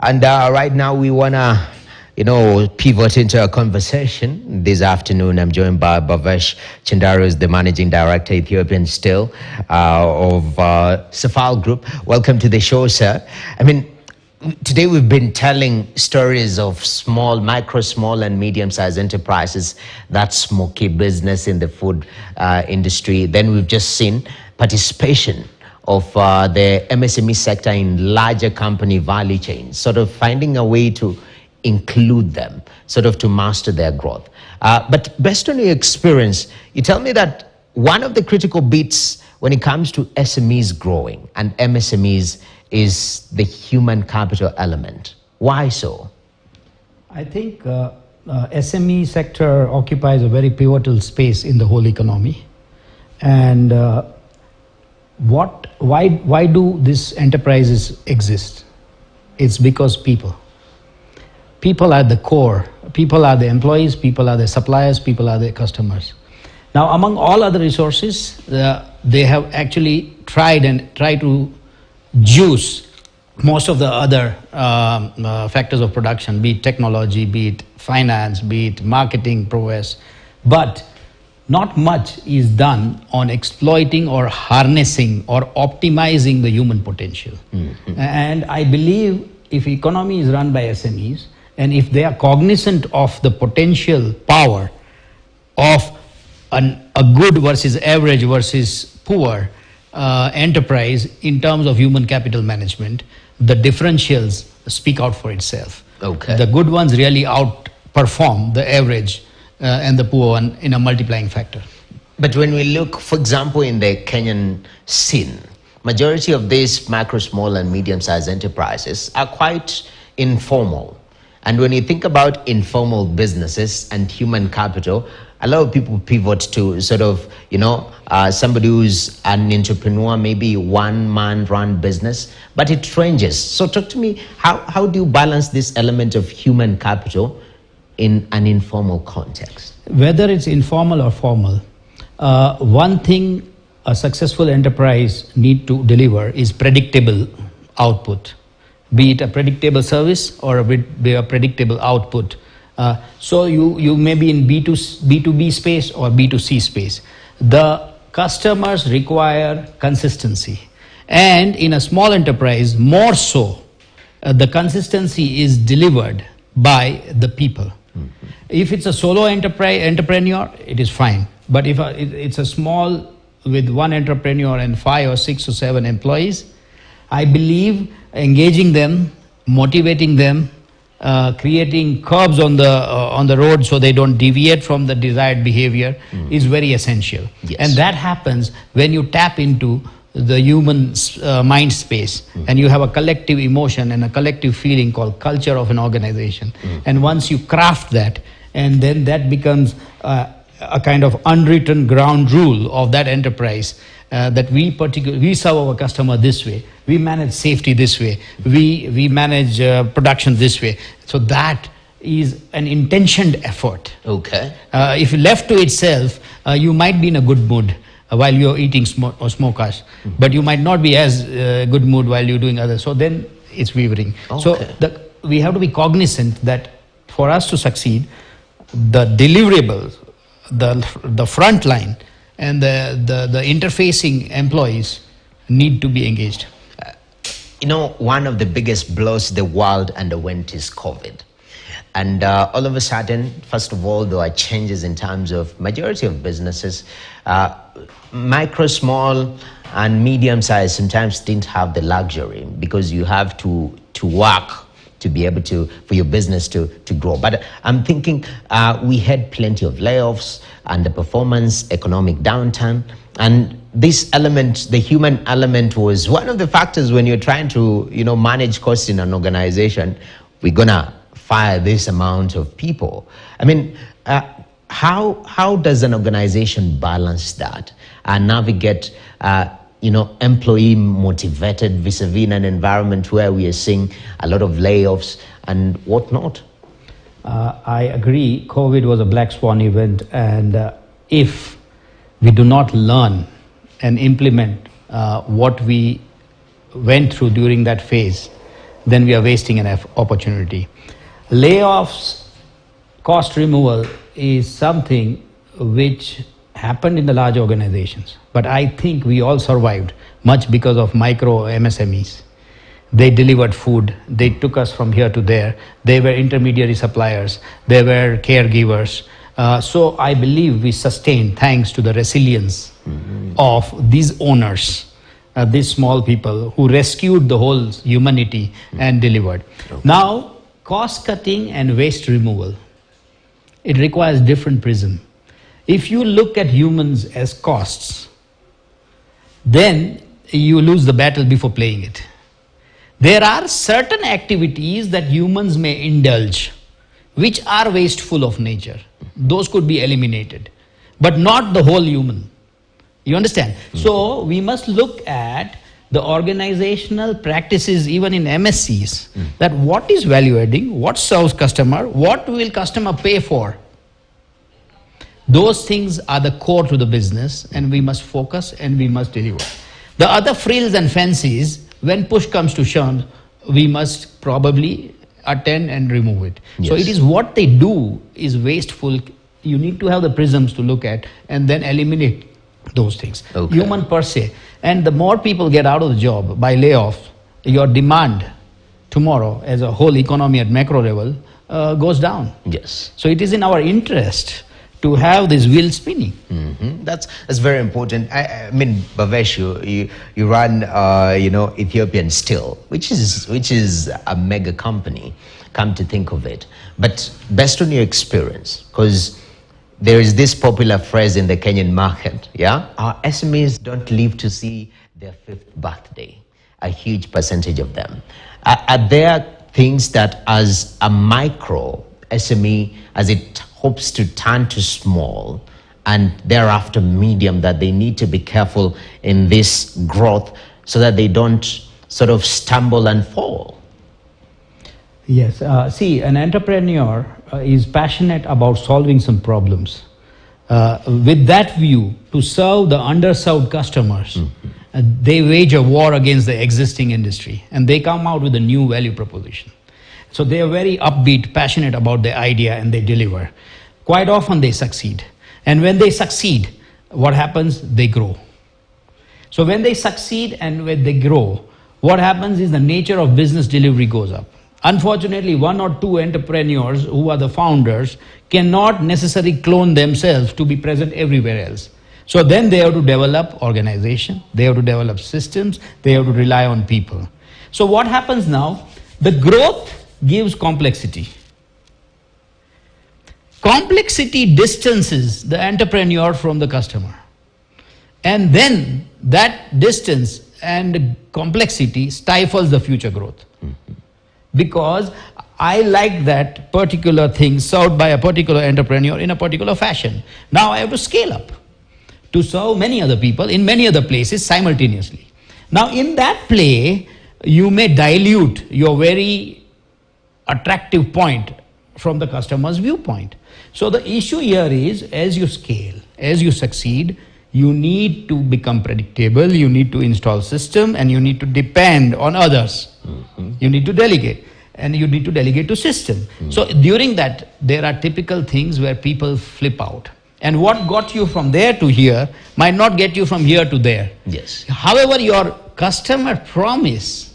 And right now we want to, pivot into a conversation. This afternoon, I'm joined by Bhavesh Chandaria, who's the Managing Director, Ethiopian Steel of Safal Group. Welcome to the show, sir. Today we've been telling stories of micro, small and medium-sized enterprises, that's smoky business in the food industry. Then we've just seen participation of the MSME sector in larger company value chains, sort of finding a way to include them, sort of to master their growth. But based on your experience, you tell me that one of the critical bits when it comes to SMEs growing and MSMEs is the human capital element. Why so? I think SME sector occupies a very pivotal space in the whole economy. And why do these enterprises exist? It's because people are the core. People are the employees, people are the suppliers, people are the customers. Now, among all other resources, they have actually tried to juice most of the other factors of production, be it technology, be it finance, be it marketing prowess, but not much is done on exploiting or harnessing or optimizing the human potential. Mm-hmm. And I believe if economy is run by SMEs, and if they are cognizant of the potential power of a good versus average versus poor enterprise in terms of human capital management, the differentials speak out for itself. Okay. The good ones really outperform the average and the poor one in a multiplying factor. But when we look, for example, in the Kenyan scene, majority of these micro, small and medium-sized enterprises are quite informal. And when you think about informal businesses and human capital, a lot of people pivot to sort of, somebody who's an entrepreneur, maybe one-man run business, but it ranges. So talk to me, how do you balance this element of human capital in an informal context? Whether it's informal or formal, one thing a successful enterprise need to deliver is predictable output, be it a predictable service or be a predictable output. So you may be in B2B space or B2C space. The customers require consistency. And in a small enterprise, more so, the consistency is delivered by the people. Mm-hmm. If it's a solo entrepreneur, it is fine. But if it's a small with one entrepreneur and 5 or 6 or 7 employees, I believe engaging them, motivating them, creating curbs on the road so they don't deviate from the desired behavior is very essential. Yes. And that happens when you tap into the human mind space and you have a collective emotion and a collective feeling called culture of an organization. And once you craft that, and then that becomes a kind of unwritten ground rule of that enterprise, that we serve our customer this way, we manage safety this way, we manage production this way. So that is an intentioned effort. Okay. If left to itself, you might be in a good mood while you're eating smokers, but you might not be as good mood while you're doing others. So then it's wavering. Okay. So we have to be cognizant that for us to succeed, the deliverables, the front line and the interfacing employees need to be engaged. One of the biggest blows the world underwent is COVID. And all of a sudden, first of all, there are changes in terms of majority of businesses. Micro, small and medium size sometimes didn't have the luxury because you have to work to be able to, for your business to grow. But I'm thinking we had plenty of layoffs, underperformance, economic downturn, and this element, the human element, was one of the factors when you're trying to, manage costs in an organization. We're gonna fire this amount of people. How does an organization balance that and navigate employee motivated vis-a-vis an environment where we are seeing a lot of layoffs and whatnot? I agree. COVID was a black swan event, and if we do not learn and implement what we went through during that phase, then we are wasting an opportunity. Layoffs, cost removal is something which happened in the large organizations. But I think we all survived much because of micro MSMEs. They delivered food, they took us from here to there, they were intermediary suppliers, they were caregivers. So I believe we sustained thanks to the resilience of these owners, these small people who rescued the whole humanity and delivered. Okay. Now, cost cutting and waste removal, it requires different prism. If you look at humans as costs, then you lose the battle before playing it. There are certain activities that humans may indulge, which are wasteful of nature. Those could be eliminated, but not the whole human. You understand? So we must look at the organizational practices even in MSCs, that what is value adding, what serves customer, what will customer pay for. Those things are the core to the business, and we must focus and we must deliver. The other frills and fancies, when push comes to shove, we must probably attend and remove it. Yes. So it is what they do is wasteful. You need to have the prisms to look at and then eliminate those things. Okay. Human per se. And the more people get out of the job by layoff, your demand tomorrow as a whole economy at macro level goes down. Yes. So it is in our interest to have this wheel spinning. That's very important. I mean, Bhavesh, you run Ethiopian Steel, which is a mega company. Come to think of it, but based on your experience, because there is this popular phrase in the Kenyan market, yeah, our SMEs don't live to see their 5th birthday. A huge percentage of them. Are there things that, as a micro SME, as it hopes to turn to small and thereafter medium, that they need to be careful in this growth so that they don't sort of stumble and fall? Yes. See, an entrepreneur is passionate about solving some problems. With that view, to serve the underserved customers, they wage a war against the existing industry and they come out with a new value proposition. So they are very upbeat, passionate about the idea, and they deliver. Quite often they succeed. And when they succeed, what happens? They grow. So when they succeed and when they grow, what happens is the nature of business delivery goes up. Unfortunately, 1 or 2 entrepreneurs who are the founders cannot necessarily clone themselves to be present everywhere else. So then they have to develop organization, they have to develop systems, they have to rely on people. So what happens now? The growth gives complexity. Complexity distances the entrepreneur from the customer. And then that distance and complexity stifles the future growth. Because I like that particular thing served by a particular entrepreneur in a particular fashion. Now I have to scale up to serve many other people in many other places simultaneously. Now in that play, you may dilute your very attractive point from the customer's viewpoint. So the issue here is, as you scale, as you succeed, you need to become predictable, you need to install system, and you need to depend on others. You need to delegate, and you need to delegate to system. So during that, there are typical things where people flip out. And what got you from there to here might not get you from here to there. Yes. However, your customer promise,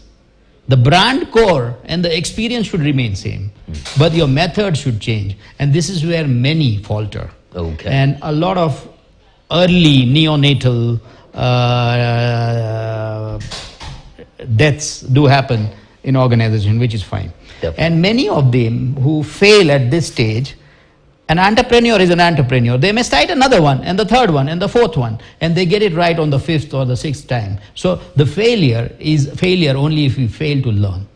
the brand core and the experience should remain same, but your method should change. And this is where many falter. Okay. And a lot of early neonatal deaths do happen in organization, which is fine. Definitely. And many of them who fail at this stage, an entrepreneur is an entrepreneur. They may start another one, and the third one, and the fourth one, and they get it right on the 5th or the 6th time. So the failure is failure only if we fail to learn.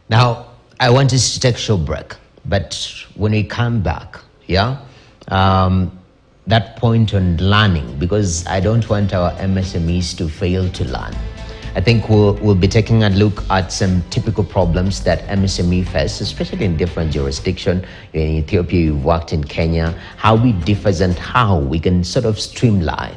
Now, I want us to take a short break, but when we come back, yeah, that point on learning, because I don't want our MSMEs to fail to learn. I think we'll be taking a look at some typical problems that MSME face, especially in different jurisdictions. In Ethiopia, you've worked in Kenya, how it differs and how we can sort of streamline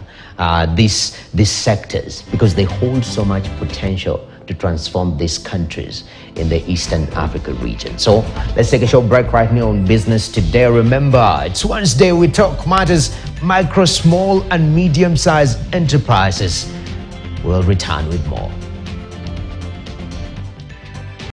these sectors, because they hold so much potential to transform these countries in the Eastern Africa region. So let's take a short break right now on Business Today. Remember, it's Wednesday, we talk matters micro, small and medium-sized enterprises. We'll return with more.